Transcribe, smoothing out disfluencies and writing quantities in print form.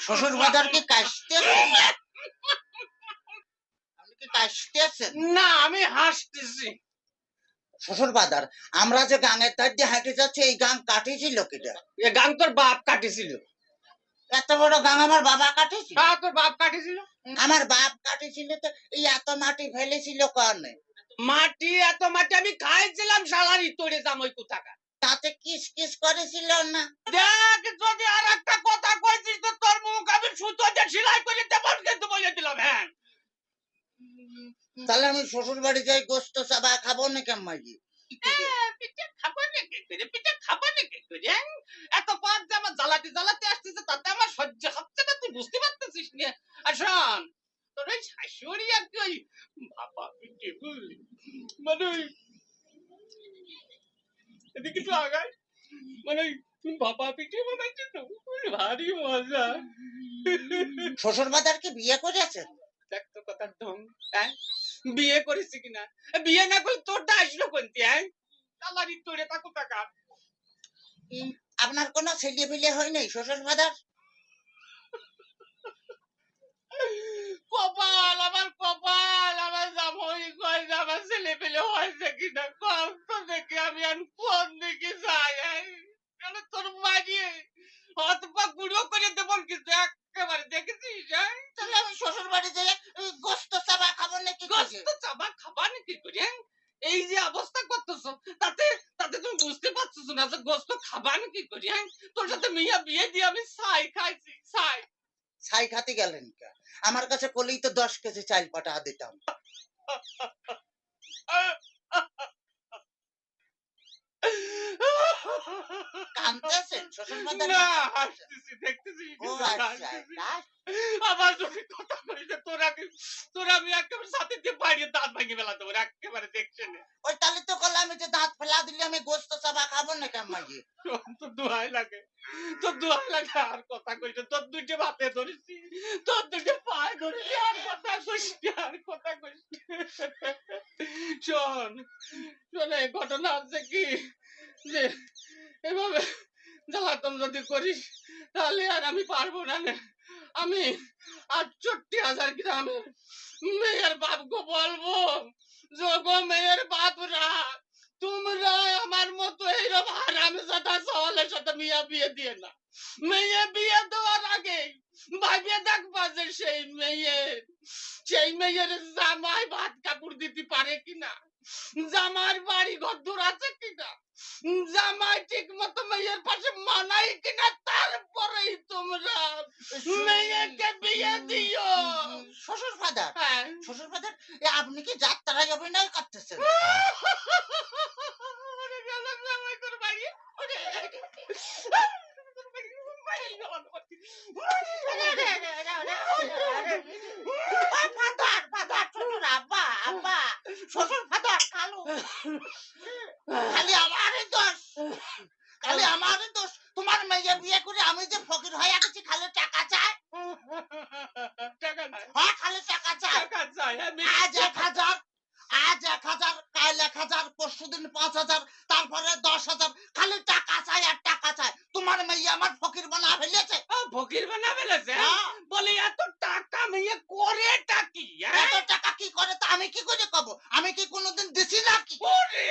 শ্বশুর বাজার কি কাশতেছেন? আপনি কি কাশতেছেন? না আমি হাসতেছি। শ্বশুর বাজার, আমরা যে গাঙের ধার দিয়ে হাঁটে যাচ্ছি, এই গাং কাটিছিল কিটা? এ গান তোর বাপ কাটিছিল। এত বড় গাং আমার বাবা কাটেছিল? হ্যাঁ তোর বাপ কাটিছিল। আমার বাপ কাটেছিল তো এই এত মাটি ফেলেছিল কারণে? মাটি এত মাটি আমি খাইছিলাম শালারি তোরে জামাই কোথাকার। তাতে কিস কিস করেছিল না? দেখ যদি আর একটা কথা কইছিস তো তোর মুখ আমি সুতো দিয়ে সেলাই করে দেবো কিন্তু বলে দিলাম। হ্যাঁ তাহলে আমি শ্বশুর বাড়ি যাই গোস্ত চাবা খাবো না কেমন? পিঠে খাবো নাকি করে পিঠে খাবো নাকি করে এত পথ যে আমার জ্বালাতে জ্বালাতে আসতেছে তাতে আমার সহ্য হচ্ছে না তুই বুঝতে পারতেছিস না। আর শোন তোর ওই শাশুড়ি আর কি ওই বাবা পিঠে বুঝলি মানে ওই এদিকে তো আগায় মানে ওই বাবা পিঠে বানাইছে তো ভারী মজা। শ্বশুর বাজার কি বিয়ে করেছেন? দেখ তো কথার ঢং। হ্যাঁ বিয়ে করেছি কিনা? বিয়ে না করলে তোরটা আসলো কোনটি? হ্যাঁ শালারি তোরে তাকো টাকা। আপনার কোনো ছেলে পিলে হয় নাই শ্বশুর বাজার? কপাল আমার কপাল আমার জামাই কয় যে আমার ছেলে পেলে হয়েছে কিনা কম তো দেখি আমি আর কোন দিকে যাই। তাহলে তোর মারিয়ে হাত পা গুঁড়ো করে দেবো কিন্তু একেবারে দেখেছিস? তাহলে আমি শ্বশুর বাড়ি যাই গোস্ত চাবা খাবো নাকি? গোস্ত চাবা খাবা নাকি করে? এই যে অবস্থা করতেছ তাতে তাতে তুমি বুঝতে পারছো না যে গোস্ত খাবা নাকি করে? তোর সাথে মিয়া বিয়ে দিয়ে আমি ছাই খাইছি ছাই। ছাই খাতে গেলেন কে? আমার কাছে কলেই তো 10 কেজি চাল পাঠা দিতাম। কাঁদতেছেন শ্বশুর বাজার? না হাসতেছি দেখতেছিস ও আচ্ছা, আমার যদি কথা কইছে তোর আমি একেবারে সাথে দিয়ে বাড়িয়ে দাঁত ভাঙিয়ে ফেলা দেবো একেবারে দেখছে না। ওই তাহলে তো করলে আমি যে দাঁত ফেলা দিলে আমি গোস্ত চাবা খাবো না কেমন? তোর দোহাই লাগে তোর দোহাই লাগে আর কথা কইছে তোর দুইটা ভাতে ধরেছি তোর দুইটা পায়ে ধরেছি আর কথা কইছি আর কথা কইছি। শোন শোন এই ঘটনা হচ্ছে কি যে এভাবে জ্বালাতন যদি করিস তাহলে আর আমি পারবো না। আমি ৬৮,০০০ গ্রামের মেয়ের বাপকে বলবো যোগো মেয়ের বাপরা তোমরা আমার মতো এইরকম হারামজাদা সওয়ালের সাথে মিয়া বিয়ে দিয়ে না। মেয়ে বিয়ে দেওয়ার আগে ভাবিয়ে দেখবা যে সেই মেয়ের জামাই ভাত কাপড় দিতে পারে কিনা, জামার বাড়ি ঘর দূর আছে কিনা, জামাই ঠিক মতো মেয়ের পাশে মানাই কিনা, তারপরেই তোমরা মেয়েকে বিয়ে দিও। শ্বশুর ফাদার, হ্যাঁ শ্বশুর ফাদার, আপনি কি যাত্রায় অভিনয় করতেছেন? শ্বশুর ফাদার কালু, খালি আমারই দোষ, খালি আমারই দোষ। তোমার মেয়ে বিয়ে করে আমি যে ফকির হয়ে গেছি, খালি টাকা চাই। টাকা নাই হ্যাঁ খালি টাকা চাই। টাকা চাই আজ ১,০০০, আজ ১,০০০, কাল ১,০০০, পরশুদিন ৫,০০০, তারপরে ১০,০০০, খালি টাকা চাই আর টাকা চাই। তোমার মেয়ে আমার ফকির বানা ফেলেছে। ফকির বানা ফেলেছে? বলি এত টাকা মেয়ে করেটা কি? এত টাকা কি করে তা আমি কি করে কব? আমি কি কোনোদিন দিছি নাকি? ওরে